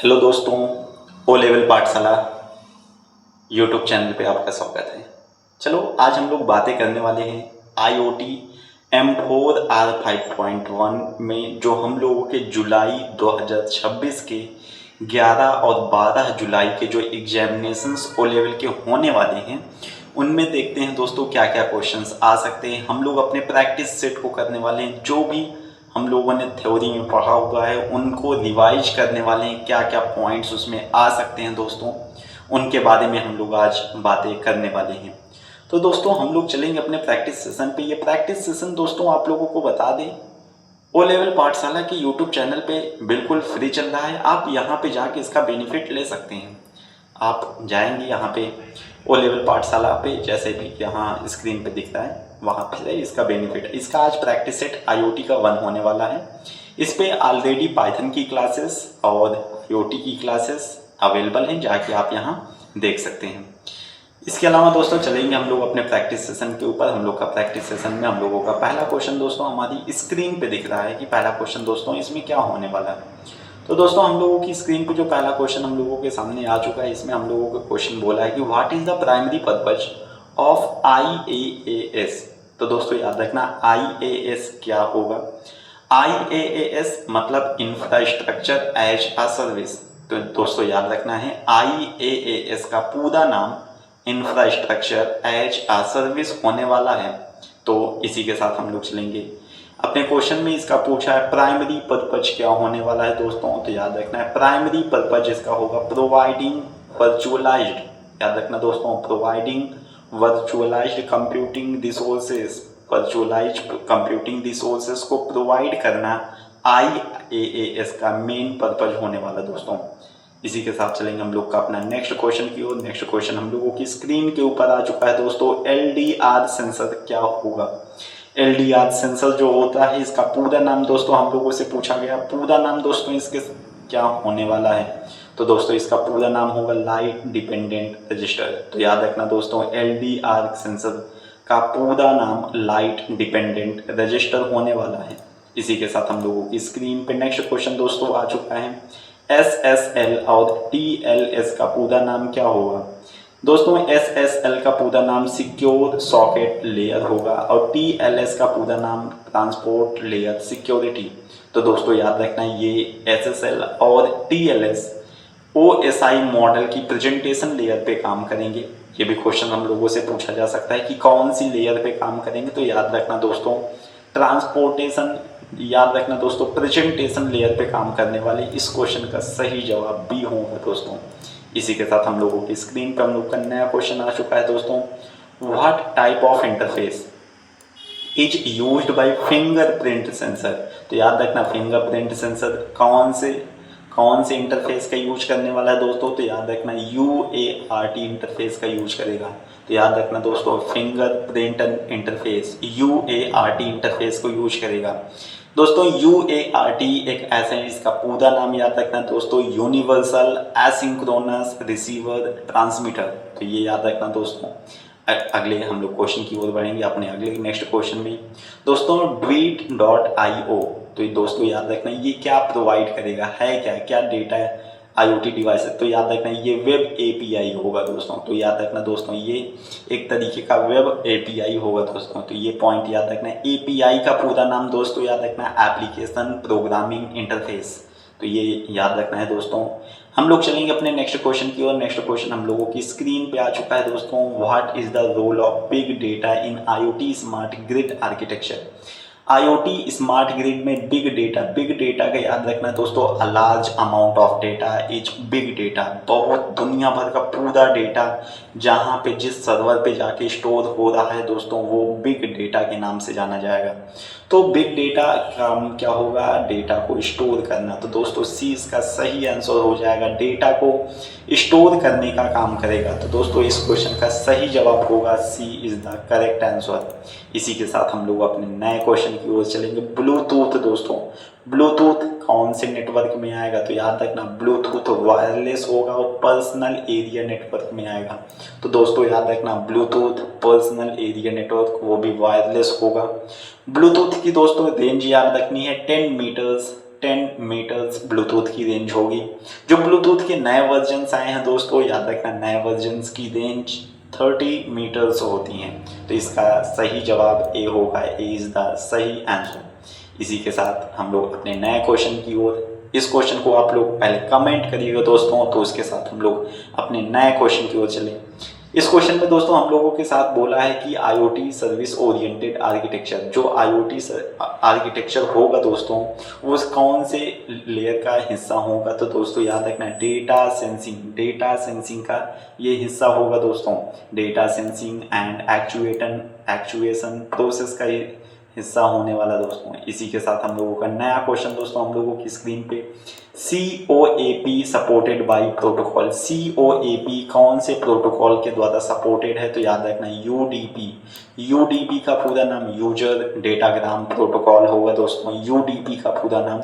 Hello दोस्तों, O level पाठशाला YouTube channel पे आपका स्वागत है। चलो आज हम लोग बातें करने वाले हैं IoT M4R5.1 में जो हम लोगों के जुलाई 2026 के 11 और 12 जुलाई के जो एग्जामिनेशंस ओ लेवल के होने वाले हैं उनमें देखते हैं दोस्तों क्या क्या क्वेश्चंस आ सकते हैं। हम लोग अपने प्रैक्टिस सेट को करने वाले हैं, जो भी हम लोगों ने थ्योरी में पढ़ा हुआ है उनको रिवाइज करने वाले हैं, क्या क्या पॉइंट्स उसमें आ सकते हैं दोस्तों, उनके बारे में हम लोग आज बातें करने वाले हैं। तो दोस्तों हम लोग चलेंगे अपने प्रैक्टिस सेशन पे। ये प्रैक्टिस सेशन दोस्तों आप लोगों को बता दें ओ लेवल पाठशाला के यूट्यूब चैनल पे बिल्कुल फ्री चल रहा है। आप यहाँ पे जाके इसका बेनिफिट ले सकते हैं। आप जाएंगे यहाँ पे ओ लेवल पाठशाला पे, जैसे भी यहाँ स्क्रीन पे दिख रहा है वहाँ पे इसका बेनिफिट। इसका आज प्रैक्टिस सेट IoT का 1 होने वाला है। इस पे ऑलरेडी पाइथन की क्लासेस और IoT की क्लासेस अवेलेबल हैं, जाके आप यहाँ देख सकते हैं। इसके अलावा दोस्तों चलेंगे हम लोग अपने प्रैक्टिस सेशन के ऊपर। हम लोग का प्रैक्टिस सेशन में हम लोगों का पहला क्वेश्चन दोस्तों हमारी स्क्रीन पे दिख रहा है कि पहला क्वेश्चन दोस्तों इसमें क्या होने वाला है। तो दोस्तों हम लोगों की स्क्रीन पे जो पहला क्वेश्चन हम लोगों के सामने आ चुका है, इसमें हम लोगों का क्वेश्चन बोला है कि what is the primary purpose of IaaS। तो दोस्तों याद रखना IaaS क्या होगा। IaaS मतलब इंफ्रास्ट्रक्चर एज अ सर्विस। तो दोस्तों याद रखना है IaaS का पूरा नाम इंफ्रास्ट्रक्चर एज अ सर्विस होने वाला है। तो इसी के साथ हम लोग चलेंगे अपने क्वेश्चन में। इसका पूछा है प्राइमरी पर्पज क्या होने वाला है दोस्तों। तो याद रखना है प्राइमरी पर्पज इसका होगा प्रोवाइडिंग वर्चुअलाइज्ड, याद रखना दोस्तों, providing virtualized computing resources. Virtualized computing resources को प्रोवाइड करना IaaS का मेन पर्पज होने वाला दोस्तों। इसी के साथ चलेंगे हम लोग का अपना नेक्स्ट क्वेश्चन की ओर। नेक्स्ट क्वेश्चन हम लोगों की स्क्रीन के ऊपर आ चुका है दोस्तों। LDR सेंसर क्या होगा। LDR सेंसर जो होता है इसका पूरा नाम दोस्तों हम लोगों से पूछा गया। पूरा नाम दोस्तों इसके क्या होने वाला है। तो दोस्तों इसका पूरा नाम होगा लाइट डिपेंडेंट रजिस्टर। तो याद रखना दोस्तों LDR सेंसर का पूरा नाम लाइट डिपेंडेंट रजिस्टर होने वाला है। इसी के साथ हम लोगों की स्क्रीन पे नेक्स्ट क्वेश्चन दोस्तों आ चुका है। SSL और TLS का पूरा नाम क्या होगा। दोस्तों SSL का पूरा नाम सिक्योर सॉकेट लेयर होगा और TLS का पूरा नाम ट्रांसपोर्ट लेयर सिक्योरिटी। तो दोस्तों याद रखना ये SSL और TLS OSI मॉडल की प्रेजेंटेशन लेयर पे काम करेंगे। ये भी क्वेश्चन हम लोगों से पूछा जा सकता है कि कौन सी लेयर पे काम करेंगे। तो याद रखना दोस्तों ट्रांसपोर्टेशन, याद रखना दोस्तों प्रेजेंटेशन लेयर पे काम करने वाले। इस क्वेश्चन का सही जवाब B होगा दोस्तों। इसी के साथ हम लोगों की स्क्रीन पर हम लोग का नया क्वेश्चन आ चुका है दोस्तों। What type of interface is used by fingerprint sensor. तो याद रखना फिंगरप्रिंट सेंसर कौन से इंटरफेस का यूज करने वाला है दोस्तों। तो याद रखना UART इंटरफेस का यूज करेगा। तो याद रखना दोस्तों फिंगरप्रिंट इंटरफेस UART इंटरफेस को यूज करेगा। दोस्तों UART एक ऐसा है, इसका पूरा नाम याद रखना दोस्तों यूनिवर्सल एसिंक्रोनस रिसीवर ट्रांसमीटर। तो ये याद रखना दोस्तों। अगले हम लोग क्वेश्चन की ओर बढ़ेंगे अपने अगले नेक्स्ट क्वेश्चन में दोस्तों। Dweet.io। तो ये दोस्तों याद रखना ये क्या प्रोवाइड करेगा, है क्या डेटा IoT डिवाइस है। तो याद रखना ये वेब API होगा दोस्तों। तो याद रखना दोस्तों ये एक तरीके का वेब API होगा दोस्तों। तो ये पॉइंट याद रखना है। API का पूरा नाम दोस्तों याद रखना है एप्लीकेशन प्रोग्रामिंग इंटरफेस। तो ये याद रखना है दोस्तों। हम लोग चलेंगे अपने नेक्स्ट क्वेश्चन की ओर। नेक्स्ट क्वेश्चन हम लोगों की स्क्रीन पे आ चुका है दोस्तों। What is the role of big data in IoT smart grid architecture. IoT smart grid में बिग डेटा का याद रखना दोस्तों a large amount of data is big data. बहुत दुनिया भर का पूरा डेटा जहाँ पे जिस सर्वर पे जाके स्टोर हो रहा है दोस्तों वो बिग डेटा के नाम से जाना जाएगा। तो बिग डेटा का क्या होगा, डेटा को स्टोर करना। तो दोस्तों C इसका सही आंसर हो जाएगा, डेटा को स्टोर करने का काम करेगा। तो दोस्तों इस क्वेश्चन का सही जवाब होगा C is the correct answer. इसी के साथ हम लोग अपने नए क्वेश्चन की ओर चलेंगे। ब्लूटूथ दोस्तों, ब्लूटूथ कौन से नेटवर्क में आएगा। तो याद रखना ब्लूटूथ वायरलेस होगा और पर्सनल एरिया नेटवर्क में आएगा। तो दोस्तों याद रखना ब्लूटूथ पर्सनल एरिया नेटवर्क वो भी वायरलेस होगा। ब्लूटूथ की दोस्तों रेंज याद रखनी है 10 मीटर्स 10 मीटर्स ब्लूटूथ की रेंज होगी। जो ब्लूटूथ के नए वर्जन्स आए हैं दोस्तों, याद रखना नए वर्जन्स की रेंज 30 मीटर्स होती हैं। तो इसका सही जवाब ए होगा, ए इज़ द सही आंसर। इसी के साथ हम लोग अपने नए क्वेश्चन की ओर, इस क्वेश्चन को आप लोग पहले कमेंट करिएगा दोस्तों, तो उसके साथ हम लोग अपने नए क्वेश्चन की ओर चलें। इस क्वेश्चन में दोस्तों हम लोगों के साथ बोला है कि IoT सर्विस ओरिएंटेड आर्किटेक्चर, जो IoT आर्किटेक्चर होगा दोस्तों वो कौन से लेयर का हिस्सा होगा। तो दोस्तों याद रखना डेटा सेंसिंग का ये हिस्सा होगा दोस्तों। Data sensing and actuation process का ये हिस्सा होने वाला दोस्तों। इसी के साथ हम लोगों का नया क्वेश्चन दोस्तों हम लोगों की स्क्रीन पे, COAP supported by protocol. COAP कौन से प्रोटोकॉल के द्वारा सपोर्टेड है। तो याद रखना UDP का पूरा नाम यूजर डेटाग्राम प्रोटोकॉल होगा दोस्तों। UDP का पूरा नाम।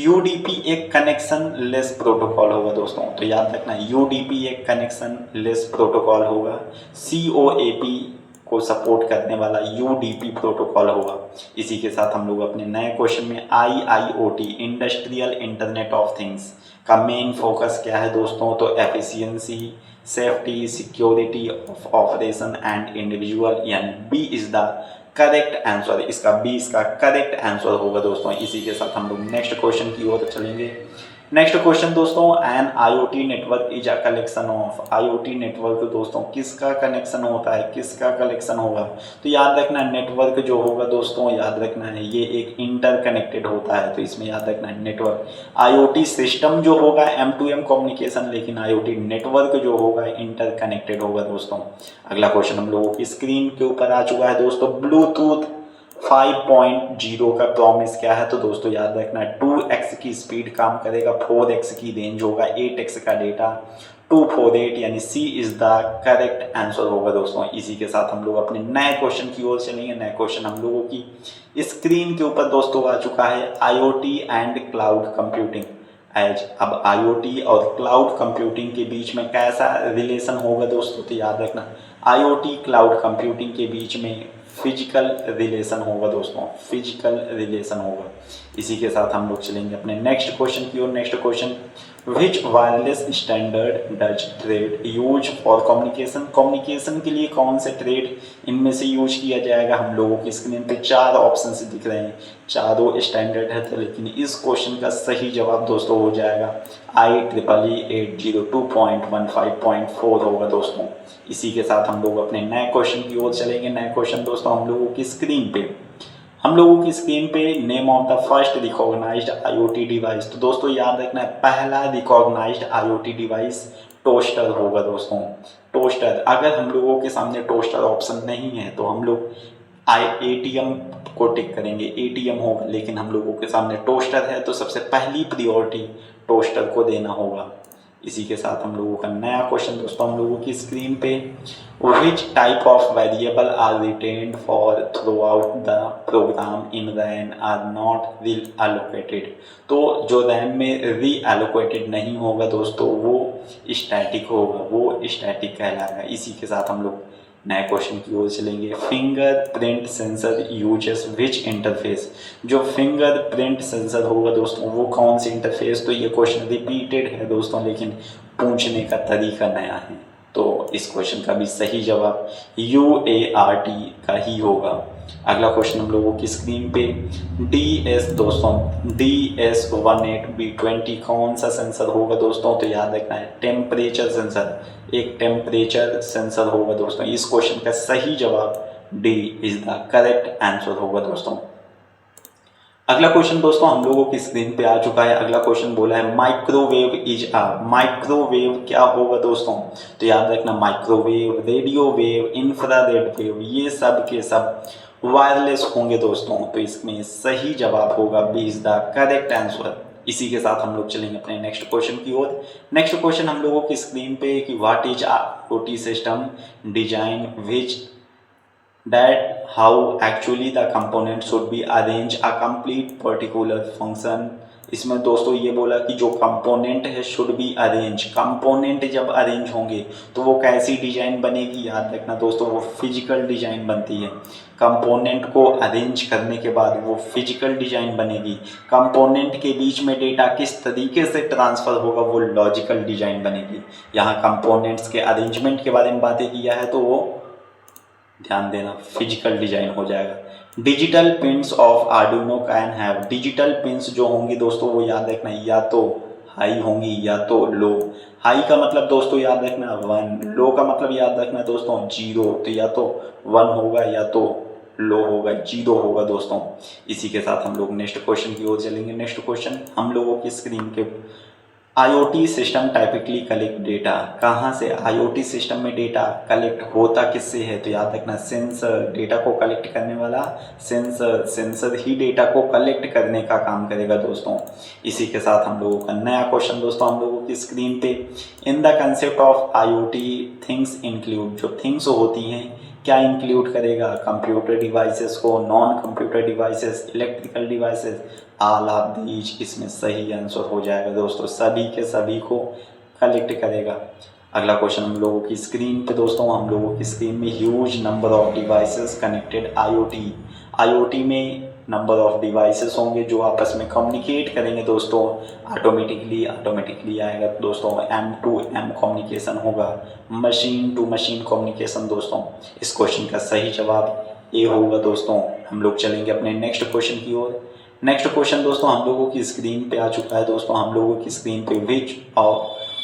UDP एक कनेक्शन लेस प्रोटोकॉल होगा दोस्तों। तो याद रखना UDP एक कनेक्शन लेस प्रोटोकॉल होगा। COAP को सपोर्ट करने वाला UDP प्रोटोकॉल होगा। इसी के साथ हम लोग अपने नए क्वेश्चन में IIoT industrial internet of things का मेन फोकस क्या है दोस्तों। तो efficiency, safety, security of operation and individual, यानी B is the correct answer. इसका बी इसका करेक्ट आंसर होगा दोस्तों। इसी के साथ हम लोग नेक्स्ट क्वेश्चन की ओर चलेंगे। नेक्स्ट क्वेश्चन दोस्तों, an IoT network is a collection of. IoT network दोस्तों किसका कनेक्शन होता है, किसका कलेक्शन होगा। तो याद रखना नेटवर्क जो होगा दोस्तों, याद रखना है ये एक इंटरकनेक्टेड होता है। तो इसमें याद रखना है नेटवर्क। IoT सिस्टम जो होगा M2M कम्युनिकेशन, लेकिन IoT नेटवर्क जो होगा इंटरकनेक्टेड होगा दोस्तों। अगला क्वेश्चन हम लोगों की स्क्रीन के ऊपर आ चुका है दोस्तों। ब्लूटूथ 5.0 का प्रॉमिस क्या है। तो दोस्तों याद रखना 2x की स्पीड काम करेगा, 4x की रेंज होगा, 8x का डेटा, 248, यानी C is the correct answer होगा दोस्तों। इसी के साथ हम लोग अपने नए क्वेश्चन की ओर चलेंगे। नए क्वेश्चन हम लोगों की स्क्रीन के ऊपर दोस्तों आ चुका है, IoT and cloud computing edge. अब IoT और क्लाउड कंप्यूटिंग के बीच में कैसा रिलेशन होगा दोस्तों। तो याद रखना IoT क्लाउड कंप्यूटिंग के बीच में फिजिकल रिलेशन होगा दोस्तों, फिजिकल रिलेशन होगा। इसी के साथ हम लोग चलेंगे अपने नेक्स्ट क्वेश्चन की ओर। Next question, which wireless standard does trade use for communication. Communication के लिए कौन से ट्रेड इनमें से यूज किया जाएगा। हम लोगों की स्क्रीन पे 4 ऑप्शन से दिख रहे हैं, चारों स्टैंडर्ड है। तो लेकिन इस क्वेश्चन का सही जवाब दोस्तों हो जाएगा IEEE 802.15.4 होगा दोस्तों। इसी के साथ हम लोग अपने नए क्वेश्चन की ओर चलेंगे। नए क्वेश्चन दोस्तों हम लोगों की स्क्रीन पे, name of the first recognized IoT device. तो दोस्तों याद रखना है पहला रिकॉग्नाइज्ड IoT डिवाइस टोस्टर होगा दोस्तों। टोस्टर, अगर हम लोगों के सामने टोस्टर ऑप्शन नहीं है तो हम लोग ATM को टिक करेंगे, ATM होगा। लेकिन हम लोगों के सामने टोस्टर है तो सबसे पहली प्रियोरिटी टोस्टर को देना होगा। इसी के साथ हम लोगों का नया क्वेश्चन दोस्तों हम लोगों की स्क्रीन पे, which type of variable are retained for throughout the program in RAM are not reallocated. तो जो रैम में रीअलोकेटेड नहीं होगा दोस्तों वो स्टैटिक होगा, वो स्टैटिक कहलाएगा। इसी के साथ हम लोग नए क्वेश्चन की ओर चलेंगे। फिंगरप्रिंट सेंसर यूजेस विच इंटरफेस। जो फिंगरप्रिंट सेंसर होगा दोस्तों वो कौन सी इंटरफेस। तो ये क्वेश्चन रिपीटेड है दोस्तों, लेकिन पूछने का तरीका नया है। तो इस क्वेश्चन का भी सही जवाब UART का ही होगा। अगला क्वेश्चन हम लोगों की स्क्रीन पे, DS18B20 कौन सा सेंसर होगा दोस्तों। तो याद रखना है टेम्परेचर सेंसर, एक टेम्परेचर सेंसर होगा दोस्तों। इस क्वेश्चन का सही जवाब D is the correct answer होगा दोस्तों। अगला क्वेश्चन दोस्तों हम लोगों की स्क्रीन पे आ चुका है। अगला क्वेश्चन बोला है माइक्रोवेव इज अ। माइक्रोवेव क्या होगा दोस्तों। तो याद रखना microwave, radio wave, infrared wave, ये सब के सब वायरलेस होंगे दोस्तों। तो इसमें सही जवाब होगा b is the correct answer. इसी के साथ हम लोग चलेंगे अपने नेक्स्ट क्वेश्चन की ओर। नेक्स्ट क्वेश्चन हम लोगों की स्क्रीन पे कि what is IoT system design which that how actually the component should be arranged a complete particular function इसमें दोस्तों ये बोला कि जो कंपोनेंट है शुड बी अरेंज। कंपोनेंट जब अरेंज होंगे तो वो कैसी डिजाइन बनेगी, याद रखना दोस्तों, वो फिजिकल डिजाइन बनती है। कंपोनेंट को अरेंज करने के बाद वो फिजिकल डिजाइन बनेगी। कंपोनेंट के बीच में डेटा किस तरीके से ट्रांसफ़र होगा, वो लॉजिकल डिजाइन बनेगी। यहाँ कंपोनेंट्स के अरेंजमेंट के बारे में बातें किया है तो वो ध्यान देना फिजिकल डिजाइन हो जाएगा। Digital pins of Arduino can have. Digital pins जो होंगी दोस्तों वो याद रखना या तो हाई होंगी या तो लो। हाई का मतलब दोस्तों याद रखना 1, लो का मतलब याद रखना दोस्तों 0। तो या तो 1 होगा या तो लो होगा, 0 होगा दोस्तों। इसी के साथ हम लोग नेक्स्ट क्वेश्चन की ओर चलेंगे। नेक्स्ट क्वेश्चन हम लोगों की स्क्रीन के IoT system typically collect data. कहाँ से IoT सिस्टम में डेटा कलेक्ट होता किससे है, तो याद रखना सेंसर। डेटा को कलेक्ट करने वाला सेंसर ही डेटा को कलेक्ट करने का काम करेगा दोस्तों। इसी के साथ हम लोगों का नया क्वेश्चन दोस्तों हम लोगों की स्क्रीन पे, in the concept of IoT things include. जो थिंग्स होती हैं क्या इंक्लूड करेगा, कंप्यूटर डिवाइसेस को, non computer devices, electrical devices, all of these. इसमें सही आंसर हो जाएगा दोस्तों, सभी के सभी को कलेक्ट करेगा। अगला क्वेश्चन हम लोगों की स्क्रीन पे दोस्तों, हम लोगों की स्क्रीन में huge number of devices connected IoT में नंबर ऑफ डिवाइसेस होंगे जो आपस में कम्युनिकेट करेंगे दोस्तों। ऑटोमेटिकली आएगा दोस्तों, M2M कम्युनिकेशन होगा, मशीन टू मशीन कम्युनिकेशन दोस्तों। इस क्वेश्चन का सही जवाब ए होगा दोस्तों। हम लोग चलेंगे अपने नेक्स्ट क्वेश्चन की ओर। नेक्स्ट क्वेश्चन दोस्तों हम लोगों की स्क्रीन पे आ चुका है दोस्तों। हम लोगों की स्क्रीन पे which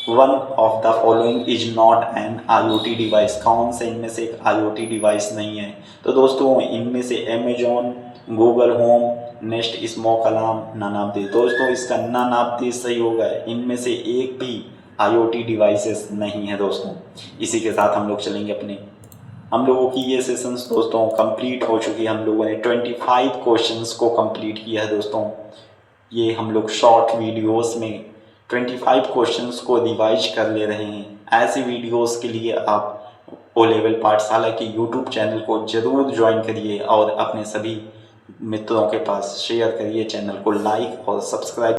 one of the following is not an IoT device. कौन से इनमें से एक IoT डिवाइस नहीं है, तो दोस्तों इनमें से Amazon, Google home, Nest, smoke alarm, none of this. दोस्तों इसका नन ऑफ दिस सही होगा, इनमें से एक भी IoT डिवाइसेस नहीं है दोस्तों। इसी के साथ हम लोग चलेंगे अपने, हम लोगों की ये सेशंस दोस्तों कंप्लीट हो चुकी है। हम लोगों ने 25 क्वेश्चंस को कंप्लीट किया है दोस्तों। ये हम लोग शॉर्ट वीडियोस में 25 क्वेश्चंस को रिवाइज कर ले रहे हैं। ऐसे वीडियोस के लिए आप ओ लेवल पाठशाला के यूट्यूब चैनल को ज़रूर ज्वाइन करिए और अपने सभी मित्रों के पास शेयर करिए। चैनल को लाइक और सब्सक्राइब